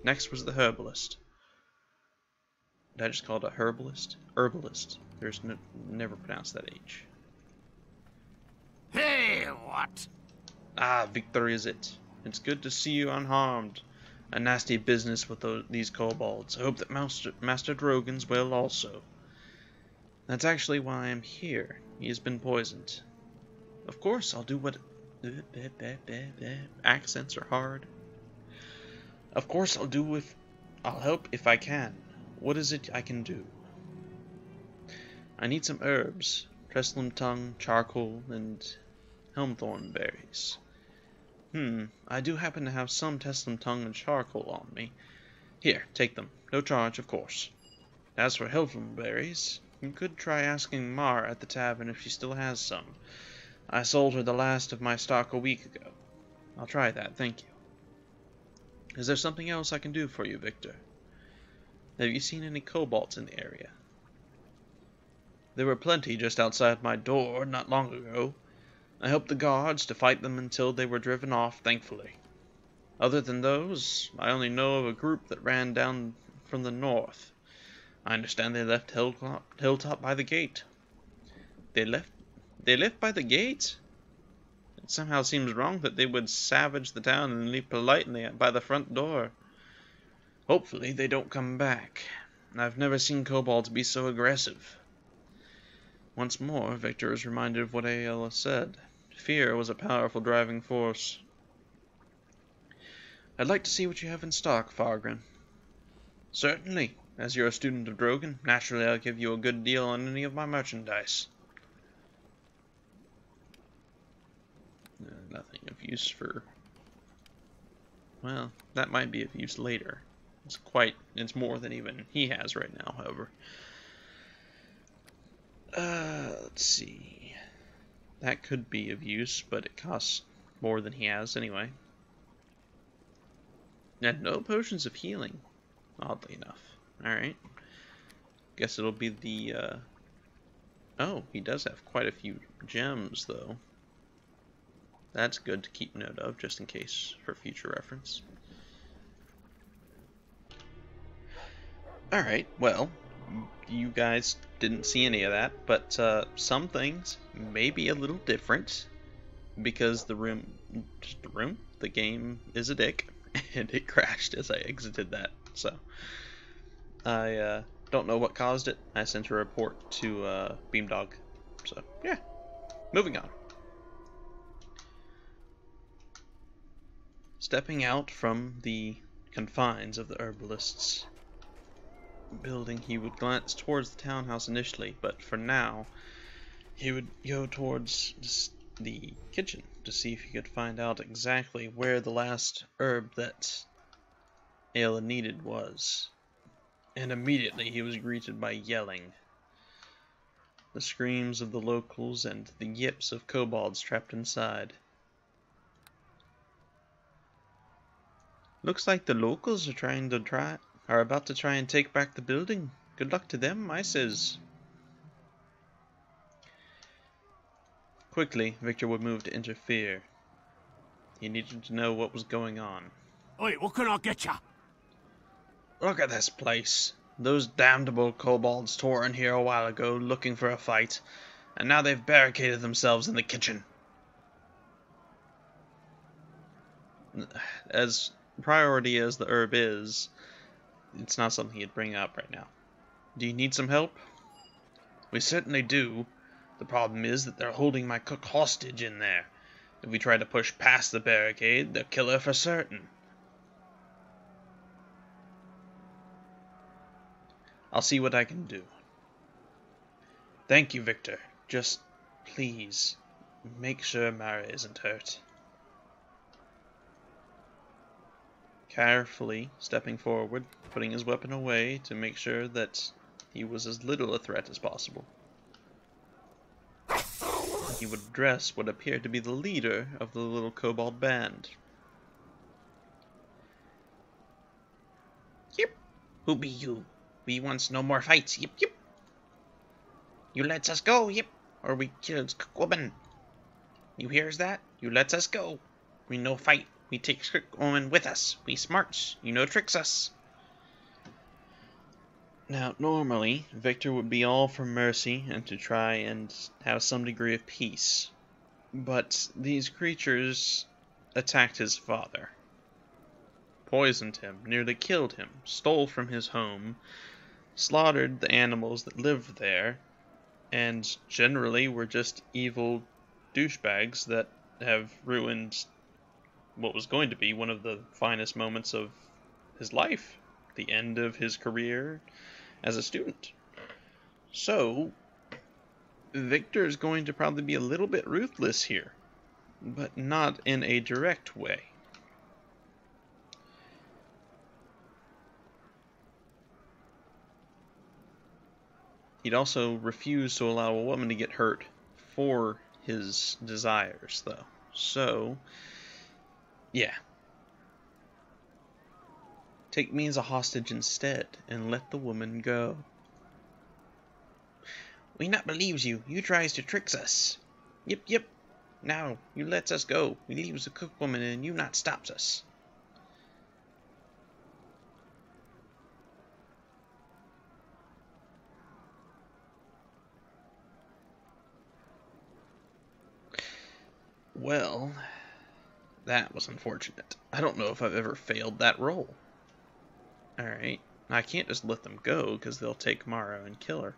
Next was the herbalist. Did I just call it a herbalist? Herbalist. There's never pronounced that H. Hey, what? Ah, Victor is it. It's good to see you unharmed. A nasty business with these kobolds. I hope that Master Drogon's well also. That's actually why I'm here. He has been poisoned. Of course, I'll do what... Accents are hard. Of course, I'll help if I can. What is it I can do? I need some herbs. Trestlum tongue, charcoal, and helmthorn berries. I do happen to have some Teslam tongue and charcoal on me. Here, take them. No charge, of course. As for helmthorn berries, you could try asking Mar at the tavern if she still has some. I sold her the last of my stock a week ago. I'll try that, thank you. Is there something else I can do for you, Victor? Have you seen any kobolds in the area? There were plenty just outside my door not long ago. I helped the guards to fight them until they were driven off, thankfully. Other than those, I only know of a group that ran down from the north. I understand they left Hilltop by the gate. They left by the gate? It somehow seems wrong that they would savage the town and leave politely by the front door. Hopefully they don't come back. I've never seen kobolds be so aggressive. Once more, Victor is reminded of what Aela said. Fear was a powerful driving force. I'd like to see what you have in stock, Fargren. Certainly. As you're a student of Drogon, naturally I'll give you a good deal on any of my merchandise. Nothing of use for... Well, that might be of use later. It's more than even he has right now, however. Let's see. That could be of use, but it costs more than he has anyway. And no potions of healing, oddly enough. Alright. Guess it'll be the, Oh, he does have quite a few gems, though. That's good to keep note of, just in case, for future reference. Alright, well, you guys didn't see any of that, but some things may be a little different, because the game is a dick, and it crashed as I exited that, so I don't know what caused it. I sent a report to Beamdog, so yeah, moving on. Stepping out from the confines of the herbalist's building, he would glance towards the townhouse initially, but for now, he would go towards the kitchen to see if he could find out exactly where the last herb that Aela needed was. And immediately he was greeted by yelling. The screams of the locals and the yips of kobolds trapped inside. Looks like the locals are about to try and take back the building. Good luck to them, I says. Quickly, Victor would move to interfere. He needed to know what was going on. Oi, what can I get ya? Look at this place. Those damnable kobolds tore in here a while ago looking for a fight, and now they've barricaded themselves in the kitchen. As priority as the herb is, it's not something you'd bring up right now. Do you need some help? We certainly do. The problem is that they're holding my cook hostage in there. If we try to push past the barricade, they'll kill her for certain. I'll see what I can do. Thank you, Victor. Just, please, make sure Mara isn't hurt. Carefully stepping forward, putting his weapon away to make sure that he was as little a threat as possible. He would address what appeared to be the leader of the little kobold band. Yep. Who be you? We wants no more fights. Yep, yep. You lets us go, yep, or we kills woman. You hears that? You lets us go. We no fight. We take Cookwoman with us. We smarts. You know tricks us. Now, normally, Victor would be all for mercy and to try and have some degree of peace. But these creatures attacked his father, poisoned him, nearly killed him, stole from his home, slaughtered the animals that lived there, and generally were just evil douchebags that have ruined what was going to be one of the finest moments of his life, the end of his career as a student. So, Victor is going to probably be a little bit ruthless here, but not in a direct way. He'd also refuse to allow a woman to get hurt for his desires, though. So, yeah. Take me as a hostage instead, and let the woman go. We not believes you. You tries to tricks us. Yep. Now, you lets us go. We leaves the cook woman and you not stops us. Well, that was unfortunate. I don't know if I've ever failed that role. Alright. I can't just let them go, because they'll take Mara and kill her.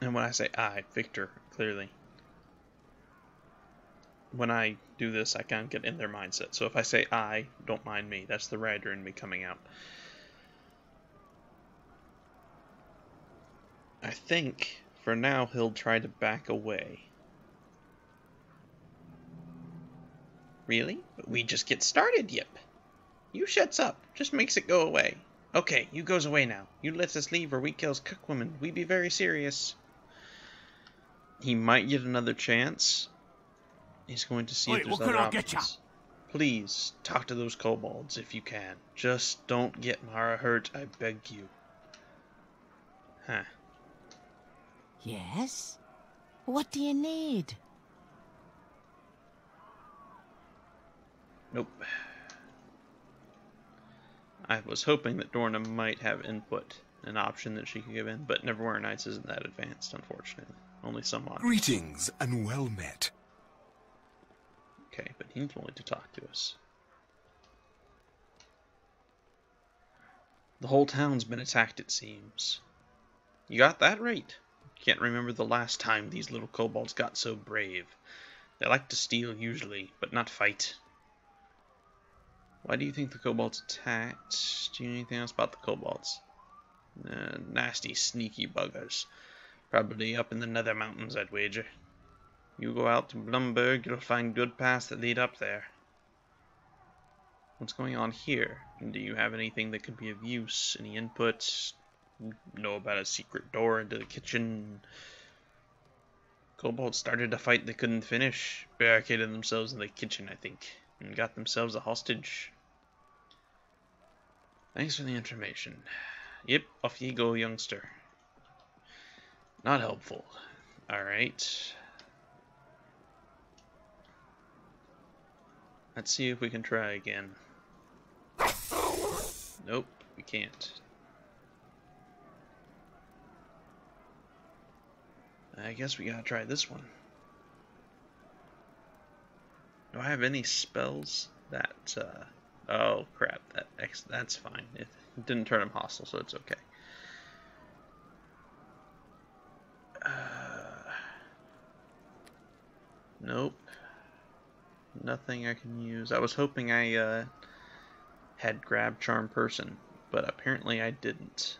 And when I say I, Victor, clearly. When I do this, I kind of get in their mindset. So if I say I, don't mind me. That's the writer in me coming out. I think, for now, he'll try to back away. Really? But we just get started, yep. You shuts up. Just makes it go away. Okay, you goes away now. You lets us leave or we kills cookwoman. We be very serious. He might get another chance. He's going to see if there's other options. Please, talk to those kobolds if you can. Just don't get Mara hurt, I beg you. Huh. Yes? What do you need? Nope. I was hoping that Dorna might have input, an option that she could give in, but Neverwhere Nights isn't that advanced, unfortunately. Only some modules. Greetings and well met. Okay, but he's willing to talk to us. The whole town's been attacked, it seems. You got that right. Can't remember the last time these little kobolds got so brave. They like to steal usually, but not fight. Why do you think the kobolds attacked? Do you know anything else about the kobolds? Nasty, sneaky buggers. Probably up in the nether mountains, I'd wager. You go out to Blumberg, you'll find good paths that lead up there. What's going on here? Do you have anything that could be of use? Any inputs? Know about a secret door into the kitchen? Kobolds started a fight they couldn't finish. Barricaded themselves in the kitchen, I think. And got themselves a hostage. Thanks for the information. Yep, off ye go, youngster. Not helpful. Alright. Let's see if we can try again. Nope, we can't. I guess we gotta try this one. Do I have any spells that, oh crap, that's fine. It didn't turn him hostile, so it's okay. Nope. Nothing I can use. I was hoping I, had grabbed Charm Person, but apparently I didn't.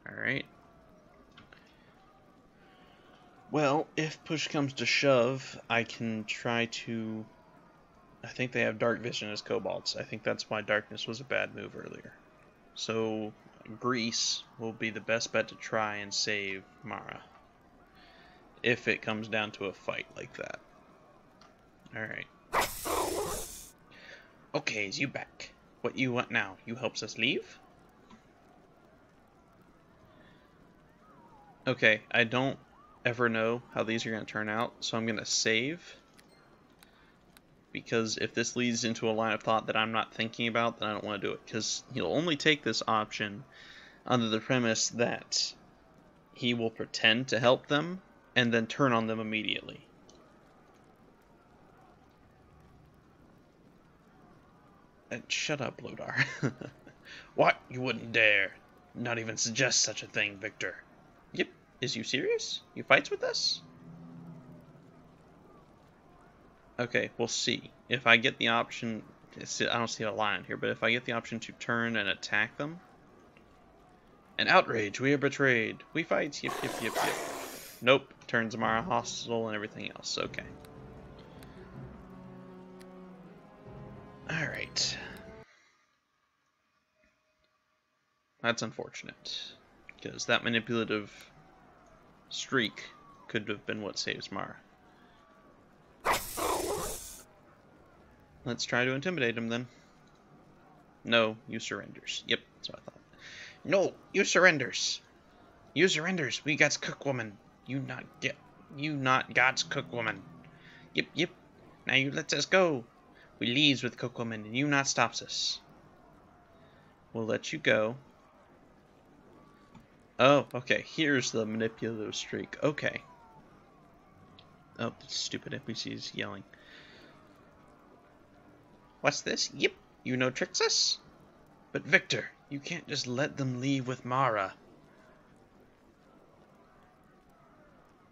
Alright. Well, if push comes to shove, I can try to... I think they have dark vision as kobolds. I think that's why darkness was a bad move earlier. So, Grease will be the best bet to try and save Mara. If it comes down to a fight like that. Alright. Okay, is you back. What you want now? You helps us leave? Okay, I don't ever know how these are going to turn out, so I'm going to save. Because if this leads into a line of thought that I'm not thinking about, then I don't want to do it. Because he'll only take this option under the premise that he will pretend to help them and then turn on them immediately. And shut up, Lodar. What? You wouldn't dare. Not even suggest such a thing, Victor. Yep. Is you serious? You fights with us? Okay, we'll see. If I get the option... I don't see a line here, but if I get the option to turn and attack them... An outrage! We are betrayed! We fight! Yep, yep, yep, yep. Nope. Turns Amara hostile and everything else. Okay. Alright. That's unfortunate. Because that manipulative streak could have been what saves Mara. Let's try to intimidate him then. No, you surrenders. Yep, that's what I thought. No, you surrenders. You surrenders. We God's cook woman. You not God's cook woman. Yep, yep. Now you let us go. We leaves with cook woman, and you not stops us. We'll let you go. Oh, okay. Here's the manipulative streak. Okay. Oh, stupid NPC's yelling. What's this? Yep. You know tricks us? But Victor, you can't just let them leave with Mara.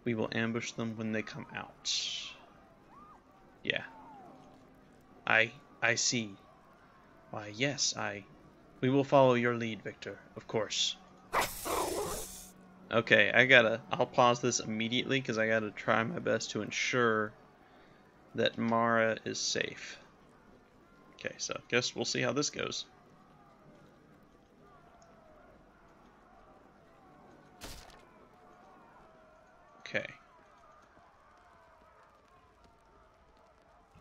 We will ambush them when they come out. Yeah. I see. Why, yes, we will follow your lead, Victor, of course. Okay, I'll pause this immediately because I gotta try my best to ensure that Mara is safe. Okay, so guess we'll see how this goes. Okay.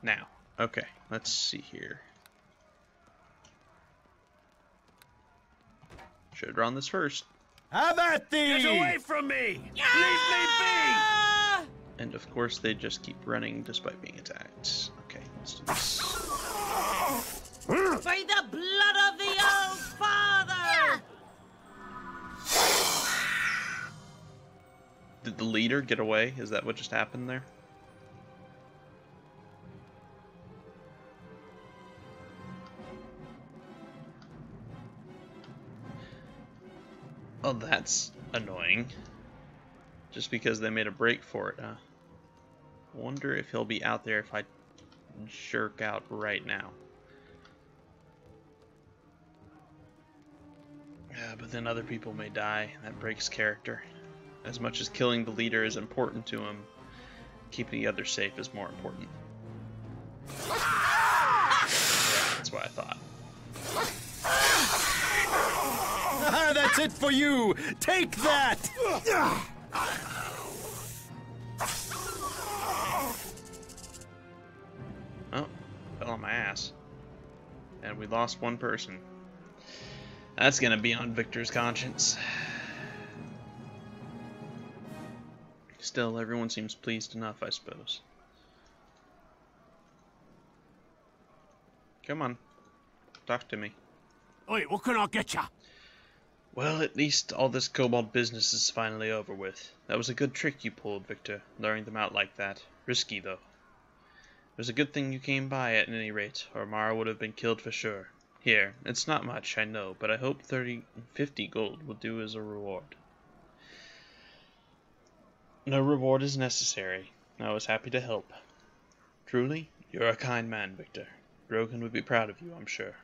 Now, okay, let's see here. Should have drawn this first. Have at thee! Get away from me! Leave me be! And of course they just keep running despite being attacked. Okay, let's do this. By the blood of the old father! Did the leader get away? Is that what just happened there? Oh, that's annoying. Just because they made a break for it, huh? Wonder if he'll be out there if I jerk out right now. Yeah, but then other people may die. That breaks character. As much as killing the leader is important to him, keeping the others safe is more important. Yeah, that's what I thought. Ah, that's it for you! Take that! Oh, fell on my ass. And we lost one person. That's gonna be on Victor's conscience. Still, everyone seems pleased enough, I suppose. Come on. Talk to me. Oi, what can I get ya? Well, at least all this kobold business is finally over with. That was a good trick you pulled, Victor, luring them out like that. Risky, though. It was a good thing you came by at any rate, or Mara would have been killed for sure. Here, it's not much, I know, but I hope 50 gold will do as a reward. No reward is necessary. I was happy to help. Truly, you're a kind man, Victor. Rogan would be proud of you, I'm sure.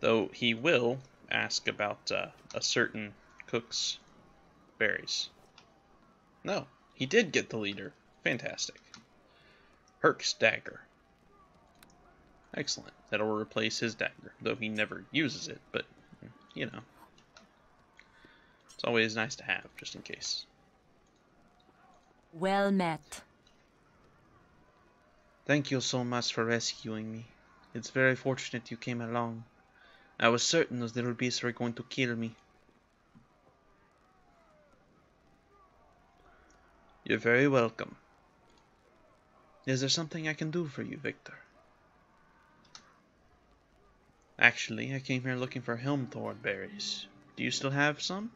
Though he will ask about a certain cook's berries. No, he did get the leader. Fantastic. Herc's dagger. Excellent. That'll replace his dagger, though he never uses it, but, you know. It's always nice to have, just in case. Well met. Thank you so much for rescuing me. It's very fortunate you came along. I was certain those little beasts were going to kill me. You're very welcome. Is there something I can do for you, Victor? Actually, I came here looking for helmthorn berries. Do you still have some?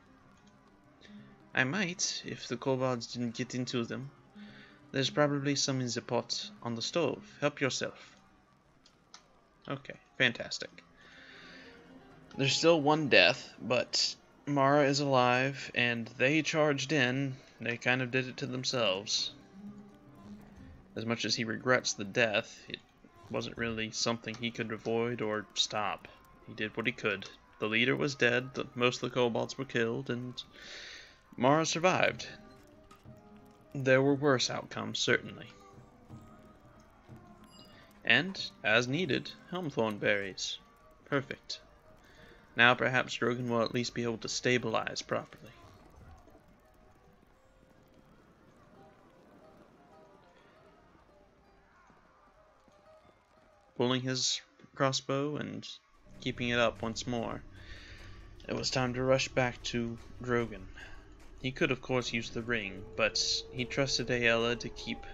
I might, if the kobolds didn't get into them. There's probably some in the pot on the stove. Help yourself. Okay, fantastic. There's still one death, but Mara is alive, and they charged in. They kind of did it to themselves. As much as he regrets the death, it wasn't really something he could avoid or stop. He did what he could. The leader was dead, most of the kobolds were killed, and Mara survived. There were worse outcomes, certainly. And, as needed, helmthorn berries. Perfect. Now perhaps Drogon will at least be able to stabilize properly. Pulling his crossbow and keeping it up once more, it was time to rush back to Drogon. He could of course use the ring, but he trusted Aella to keep.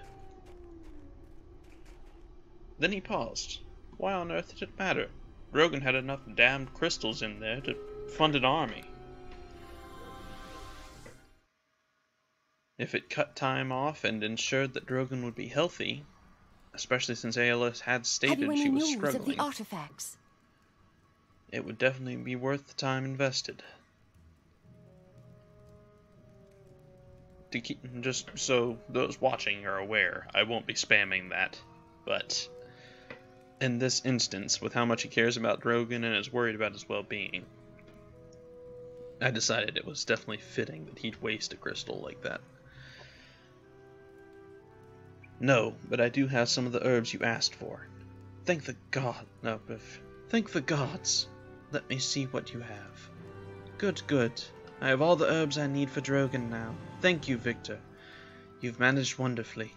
Then he paused. Why on earth did it matter? Drogon had enough damned crystals in there to fund an army. If it cut time off and ensured that Drogon would be healthy, especially since Aella had stated she was struggling, of the artifacts? It would definitely be worth the time invested. To keep, just so those watching are aware, I won't be spamming that, but in this instance, with how much he cares about Drogon and is worried about his well-being, I decided it was definitely fitting that he'd waste a crystal like that. No, but I do have some of the herbs you asked for. Thank the gods. Let me see what you have. Good, good. I have all the herbs I need for Drogon now. Thank you, Victor. You've managed wonderfully.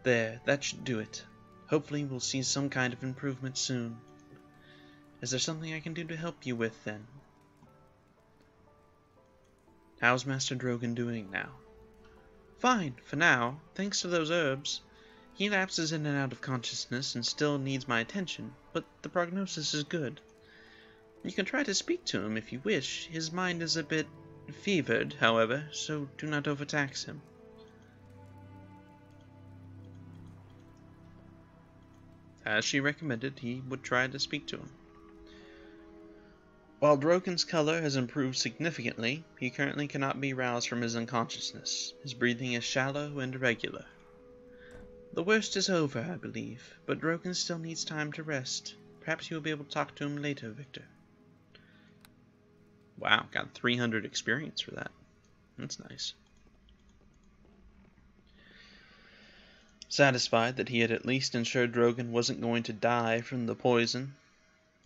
There, that should do it. Hopefully we'll see some kind of improvement soon. Is there something I can do to help you with, then? How's Master Drogon doing now? Fine, for now, thanks to those herbs. He lapses in and out of consciousness and still needs my attention, but the prognosis is good. You can try to speak to him if you wish. His mind is a bit fevered, however, so do not overtax him. As she recommended, he would try to speak to him. While Drogon's color has improved significantly, he currently cannot be roused from his unconsciousness. His breathing is shallow and irregular. The worst is over, I believe, but Drogon still needs time to rest. Perhaps you will be able to talk to him later, Victor. Wow, got 300 experience for that. That's nice. Satisfied that he had at least ensured Drogon wasn't going to die from the poison,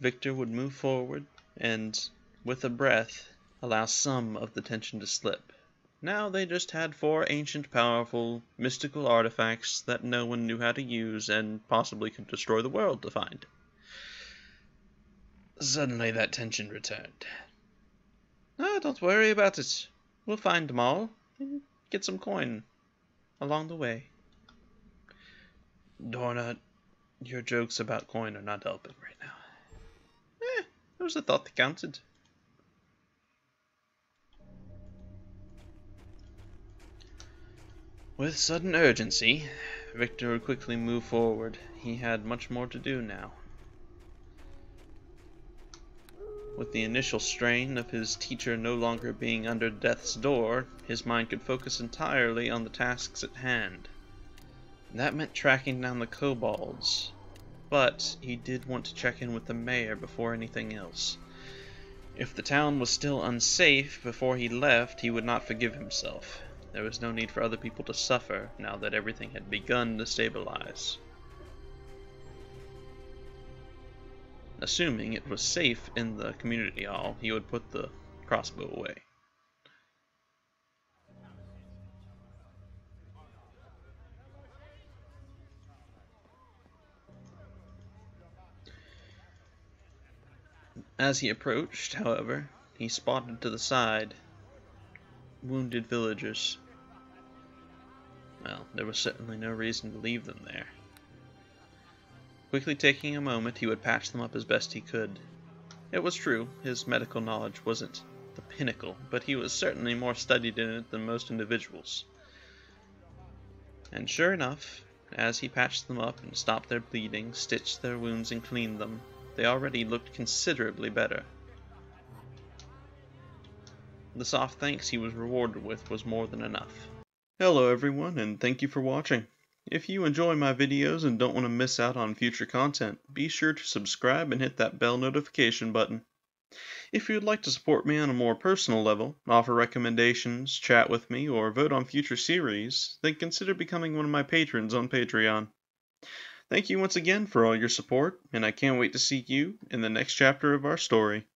Victor would move forward and, with a breath, allow some of the tension to slip. Now they just had 4 ancient, powerful, mystical artifacts that no one knew how to use and possibly could destroy the world to find. Suddenly that tension returned. Oh, don't worry about it. We'll find them all and get some coin along the way. Dorna, your jokes about coin are not helping right now. It was a thought that counted. With sudden urgency, Victor would quickly move forward. He had much more to do now. With the initial strain of his teacher no longer being under death's door, his mind could focus entirely on the tasks at hand. That meant tracking down the kobolds, but he did want to check in with the mayor before anything else. If the town was still unsafe before he left, he would not forgive himself. There was no need for other people to suffer now that everything had begun to stabilize. Assuming it was safe in the community hall, he would put the crossbow away. As he approached, however, he spotted to the side wounded villagers. there was certainly no reason to leave them there. Quickly taking a moment, he would patch them up as best he could. It was true, his medical knowledge wasn't the pinnacle, but he was certainly more studied in it than most individuals. And sure enough, as he patched them up and stopped their bleeding, stitched their wounds and cleaned them, they already looked considerably better. The soft thanks he was rewarded with was more than enough. Hello everyone, and thank you for watching. If you enjoy my videos and don't want to miss out on future content, be sure to subscribe and hit that bell notification button. If you would like to support me on a more personal level, offer recommendations, chat with me, or vote on future series, then consider becoming one of my patrons on Patreon. Thank you once again for all your support, and I can't wait to see you in the next chapter of our story.